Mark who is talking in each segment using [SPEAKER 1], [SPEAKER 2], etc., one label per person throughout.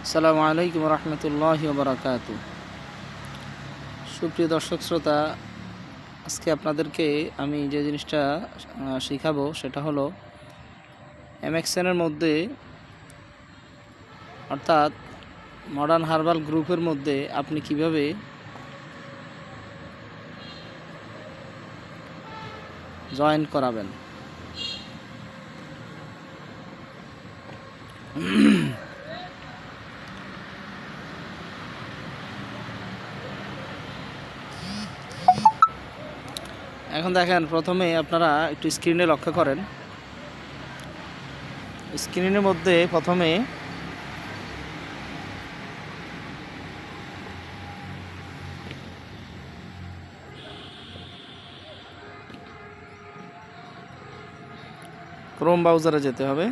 [SPEAKER 1] আসসালামু আলাইকুম রহমতুল্লাহি ওয়া বারাকাতুহু। সুপ্রিয় দর্শক শ্রোতা, আজকে আপনাদেরকে আমি যে জিনিসটা শিখাবো সেটা হলো এমএক্সএনের মধ্যে অর্থাৎ মডার্ন হার্বাল গ্রুপের মধ্যে আপনি কিভাবে জয়েন করাবেন। এখন দেখেন, প্রথমে আপনারা একটু স্ক্রিনে লক্ষ্য করেন। স্ক্রিনের মধ্যে প্রথমে ক্রোম ব্রাউজারে যেতে হবে।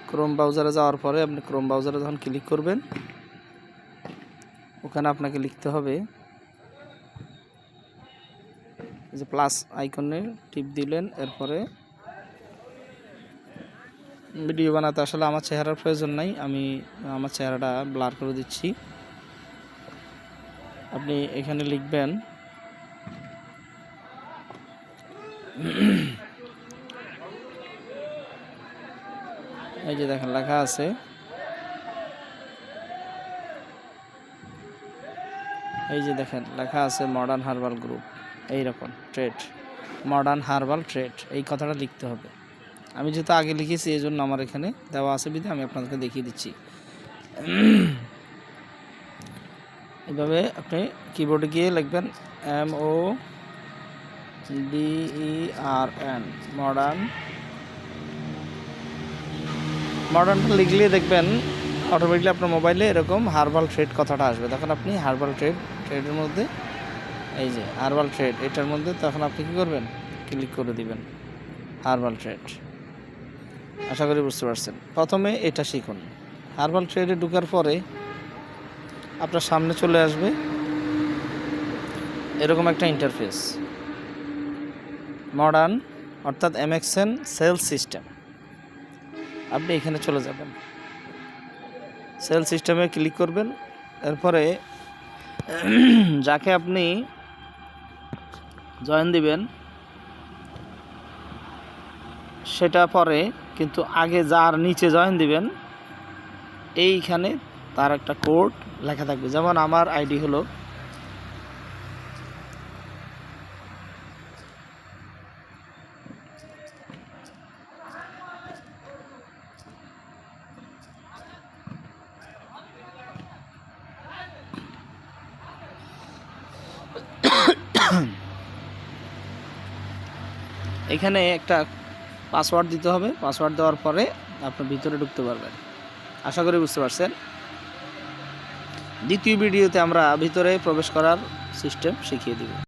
[SPEAKER 1] ক্রোম ব্রাউজারে যাওয়ার পরে আপনি ক্রোম ব্রাউজারে যখন ক্লিক করবেন, ওখানে আপনাকে লিখতে হবে যে প্লাস আইকনে টিপ দিলেন। এরপরে ভিডিও বানাতে আসলে আমার চেহারার প্রয়োজন নাই, আমি আমার চেহারাটা ব্লার করে দিচ্ছি। আপনি এখানে লিখবেন এই যে দেখেন লেখা আছে, এই যে দেখেন লেখা আছে মডার্ন হার্বাল গ্রুপ, এইরকম ট্রেড, মডার্ন হার্বাল ট্রেড, এই কথাটা লিখতে হবে। আমি যেহেতু আগে লিখেছি এই জন্য আমার এখানে দেওয়া আছে বিধে আমি আপনাদেরকে দেখিয়ে দিচ্ছি। এইভাবে আপনি কিবোর্ডে গিয়ে লিখবেন MODERN, মডার্নটা লিখলে দেখবেন অটোমেটিকলি আপনার মোবাইলে এরকম হার্বাল ট্রেড কথাটা আসবে। তখন আপনি হার্বাল ট্রেডের মধ্যে, এই যে হার্বাল ট্রেড, এটার মধ্যে তখন আপনি কী করবেন, ক্লিক করে দিবেন হার্বাল ট্রেড। আশা করি বুঝতে পারছেন। প্রথমে এটা শিখুন। হার্বাল ট্রেডে ঢোকার পরে আপনার সামনে চলে আসবে এরকম একটা ইন্টারফেস, মডার্ন অর্থাৎ এমএক্সএন সেলস সিস্টেম। আপনি এখানে চলে যাবেন, সেল সিস্টেমে ক্লিক করবেন। এরপরে যাকে আপনি জয়েন দিবেন সেটা পরে, কিন্তু আগে যার নিচে জয়েন দিবেন এইখানে তার একটা কোড লেখা থাকবে। যেমন আমার আইডি হলো এখানে একটা পাসওয়ার্ড দিতে হবে। পাসওয়ার্ড দেওয়ার পরে আপনি ভিতরে ঢুকতে পারবেন। আশা করি বুঝতে পারছেন। দ্বিতীয় ভিডিওতে আমরা ভিতরে প্রবেশ করার সিস্টেম শিখিয়ে দিব।